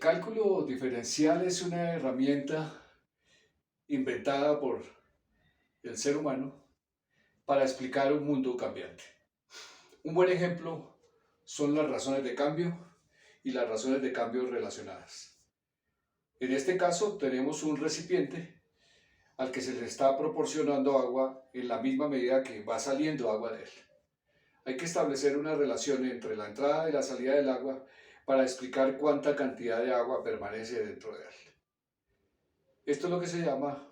cálculo diferencial es una herramienta inventada por el ser humano para explicar un mundo cambiante. Un buen ejemplo son las razones de cambio y las razones de cambio relacionadas. En este caso tenemos un recipiente al que se le está proporcionando agua en la misma medida que va saliendo agua de él. Hay que establecer una relación entre la entrada y la salida del agua para explicar cuánta cantidad de agua permanece dentro de él. Esto es lo que se llama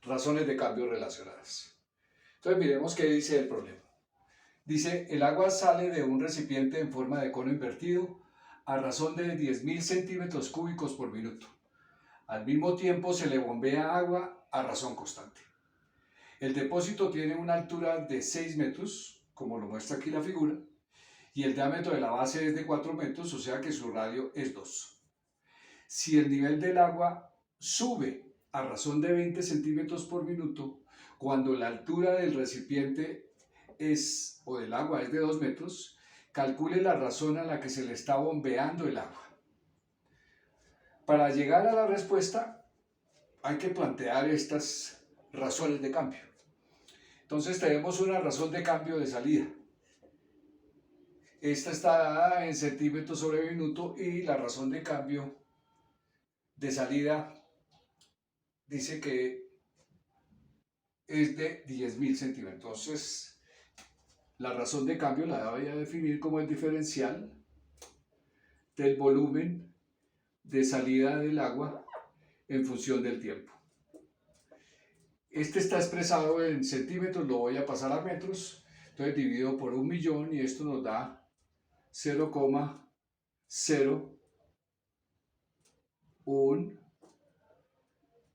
razones de cambio relacionadas. Entonces miremos qué dice el problema. Dice, el agua sale de un recipiente en forma de cono invertido a razón de 10.000 centímetros cúbicos por minuto. Al mismo tiempo se le bombea agua a razón constante. El depósito tiene una altura de 6 metros, como lo muestra aquí la figura, y el diámetro de la base es de 4 metros, o sea que su radio es 2. Si el nivel del agua sube a razón de 20 centímetros por minuto, cuando la altura del recipiente o del agua es de 2 metros, calcule la razón a la que se le está bombeando el agua. Para llegar a la respuesta hay que plantear estas razones de cambio. Entonces tenemos una razón de cambio de salida. Esta está dada en centímetros sobre minuto y la razón de cambio de salida dice que es de 10.000 centímetros. Entonces la razón de cambio la voy a definir como el diferencial del volumen de salida del agua en función del tiempo. Este está expresado en centímetros, lo voy a pasar a metros, entonces divido por 1.000.000 y esto nos da 0,01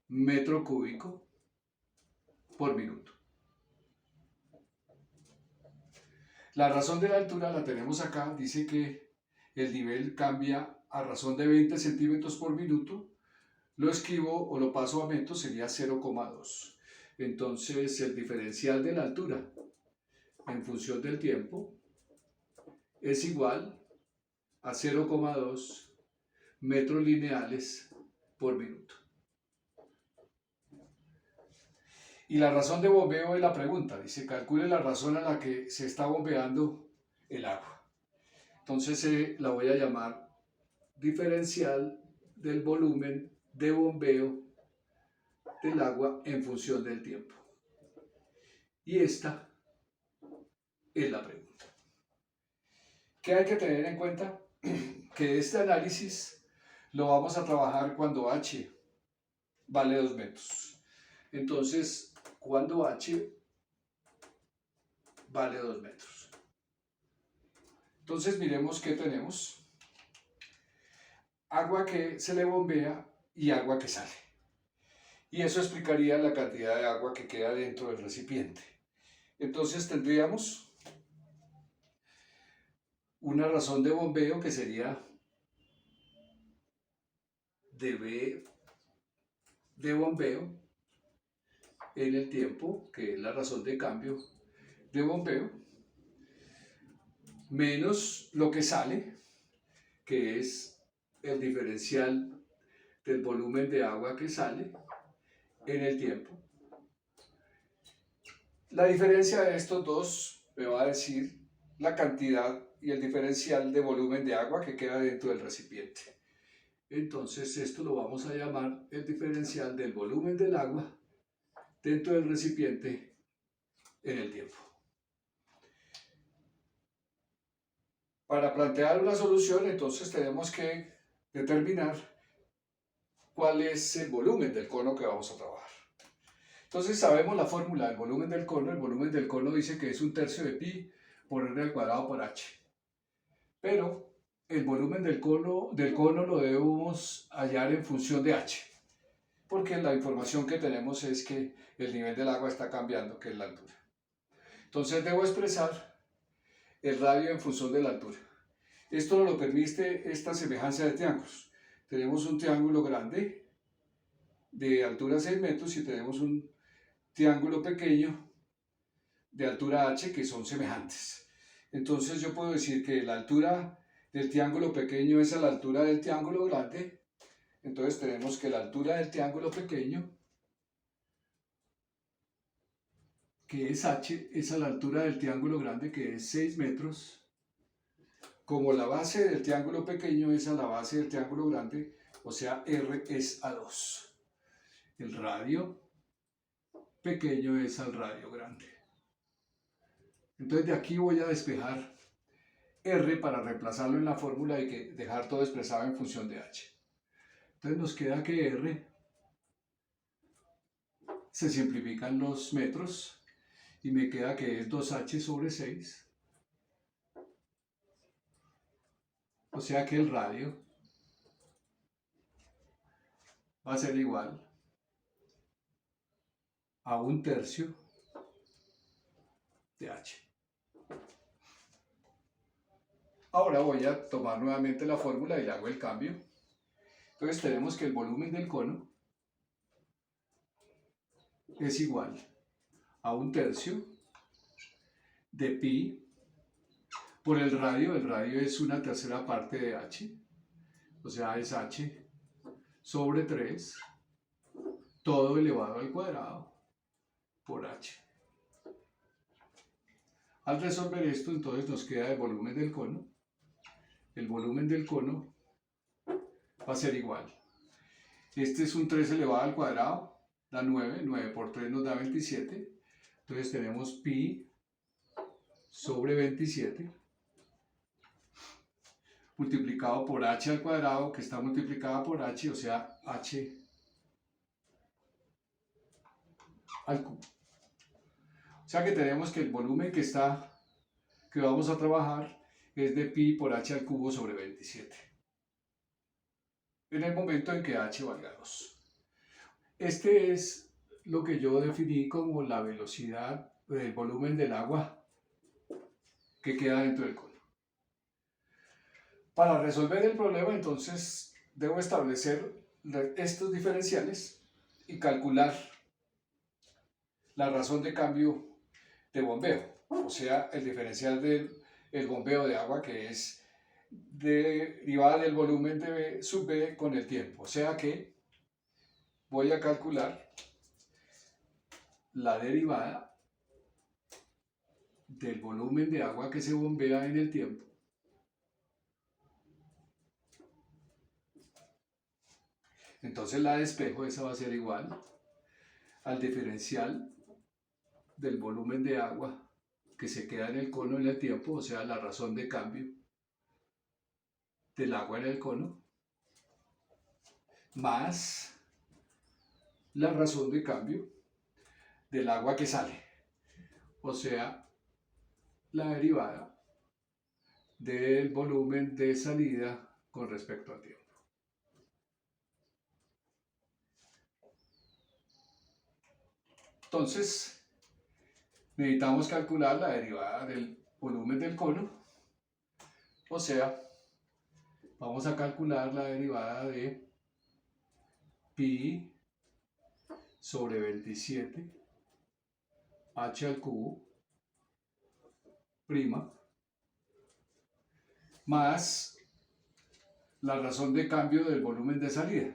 metro cúbico por minuto. La razón de la altura la tenemos acá, dice que el nivel cambia a razón de 20 centímetros por minuto, lo escribo o lo paso a metros, sería 0,2. Entonces el diferencial de la altura en función del tiempo es igual a 0,2 metros lineales por minuto. Y la razón de bombeo es la pregunta, dice calcule la razón a la que se está bombeando el agua. Entonces la voy a llamar diferencial del volumen de bombeo del agua en función del tiempo. Y esta es la pregunta. ¿Qué hay que tener en cuenta? Que este análisis lo vamos a trabajar cuando H vale 2 metros. Entonces, cuando H vale 2 metros. Entonces, miremos qué tenemos. Agua que se le bombea y agua que sale. Y eso explicaría la cantidad de agua que queda dentro del recipiente. Entonces, tendríamos una razón de bombeo que sería dB de bombeo en el tiempo, que es la razón de cambio de bombeo, menos lo que sale, que es el diferencial del volumen de agua que sale en el tiempo. La diferencia de estos dos me va a decir la cantidad y el diferencial de volumen de agua que queda dentro del recipiente. Entonces esto lo vamos a llamar el diferencial del volumen del agua dentro del recipiente en el tiempo. Para plantear una solución, entonces tenemos que determinar cuál es el volumen del cono que vamos a trabajar. Entonces sabemos la fórmula del volumen del cono. El volumen del cono dice que es 1/3 de pi por r al cuadrado por h. Pero el volumen del cono lo debemos hallar en función de h, porque la información que tenemos es que el nivel del agua está cambiando, que es la altura. Entonces debo expresar el radio en función de la altura. Esto nos lo permite esta semejanza de triángulos. Tenemos un triángulo grande de altura 6 metros y tenemos un triángulo pequeño de altura h que son semejantes. Entonces yo puedo decir que la altura del triángulo pequeño es a la altura del triángulo grande, entonces tenemos que la altura del triángulo pequeño, que es h, es a la altura del triángulo grande, que es 6 metros. Como la base del triángulo pequeño es a la base del triángulo grande, o sea, r es a 2. El radio pequeño es al radio grande. Entonces de aquí voy a despejar r para reemplazarlo en la fórmula y dejar todo expresado en función de h. Entonces nos queda que r se simplifican los metros y me queda que es 2h sobre 6. O sea que el radio va a ser igual a 1/3 de h. Ahora voy a tomar nuevamente la fórmula y le hago el cambio. Entonces tenemos que el volumen del cono es igual a 1/3 de pi por el radio es 1/3 parte de h, o sea es h sobre 3, todo elevado al cuadrado por h. Al resolver esto, entonces nos queda el volumen del cono. El volumen del cono va a ser igual. Este es un 3 elevado al cuadrado, da 9, 9 por 3 nos da 27. Entonces tenemos pi sobre 27 multiplicado por h al cuadrado, que está multiplicada por h, o sea, h al cubo. O sea que tenemos que el volumen que vamos a trabajar es de pi por h al cubo sobre 27. En el momento en que h valga 2. Este es lo que yo definí como la velocidad del volumen del agua que queda dentro del cono. Para resolver el problema, entonces, debo establecer estos diferenciales y calcular la razón de cambio de bombeo, o sea, el diferencial del bombeo de agua, que es derivada del volumen de B sub B con el tiempo. O sea que voy a calcular la derivada del volumen de agua que se bombea en el tiempo entonces la despejo, esa va a ser igual al diferencial del volumen de agua que se queda en el cono en el tiempo, o sea, la razón de cambio del agua en el cono, más la razón de cambio del agua que sale, o sea, la derivada del volumen de salida con respecto al tiempo. Entonces, necesitamos calcular la derivada del volumen del cono, o sea, vamos a calcular la derivada de pi sobre 27 h al cubo prima más la razón de cambio del volumen de salida.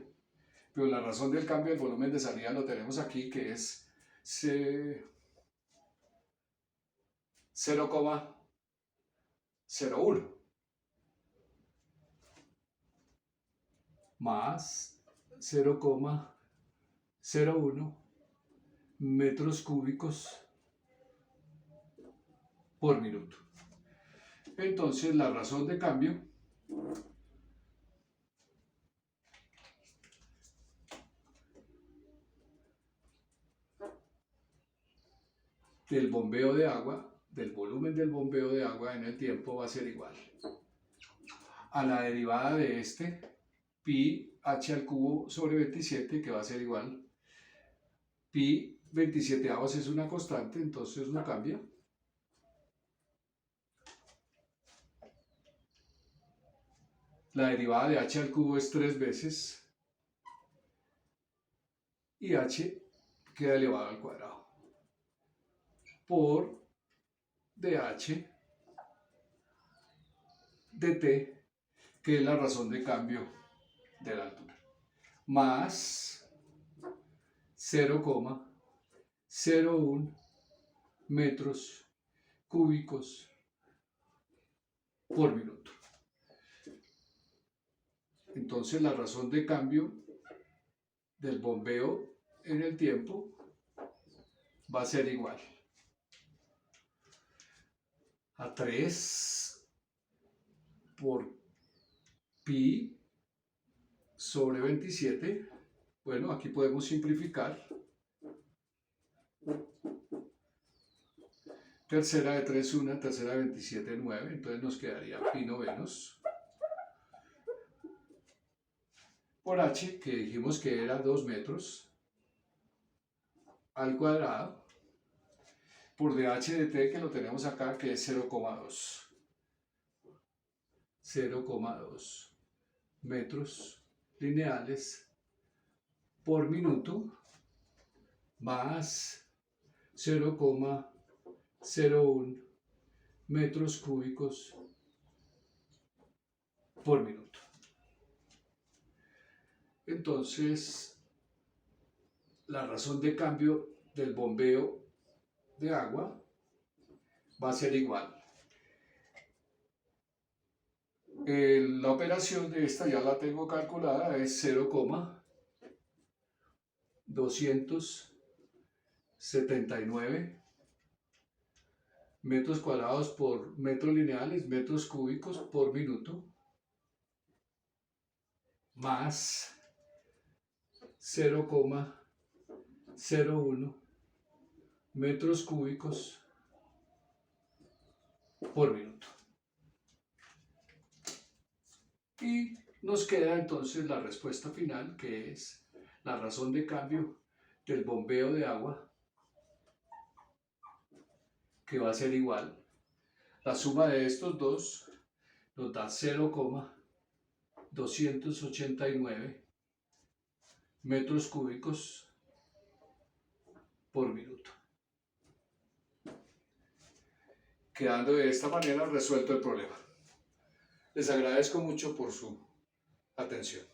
Pero la razón del cambio del volumen de salida lo tenemos aquí, que es 0,01 más 0,01 metros cúbicos por minuto. Entonces la razón de cambio del bombeo de agua, del volumen del bombeo de agua en el tiempo, va a ser igual a la derivada de este, pi h al cubo sobre 27, que va a ser igual, pi 27avos es una constante, entonces no cambia, la derivada de h al cubo es 3 veces, y h queda elevado al cuadrado, por dh dt que es la razón de cambio de la altura, más 0,01 metros cúbicos por minuto. Entonces la razón de cambio del bombeo en el tiempo va a ser igual a 3 por pi sobre 27. Bueno, aquí podemos simplificar. Tercera de 3, 1, tercera de 27, 9. Entonces nos quedaría pi novenos por h, que dijimos que era 2 metros al cuadrado, por dh de t, que lo tenemos acá, que es 0,2. 0,2 metros lineales por minuto, más 0,01 metros cúbicos por minuto. Entonces, la razón de cambio del bombeo de agua va a ser igual. La operación de esta ya la tengo calculada, es 0,279 metros cuadrados por metros lineales, metros cúbicos por minuto, más 0,01 metros cúbicos por minuto. Y nos queda entonces la respuesta final, que es la razón de cambio del bombeo de agua, que va a ser igual. La suma de estos dos nos da 0,289 metros cúbicos por minuto. Quedando de esta manera resuelto el problema. Les agradezco mucho por su atención.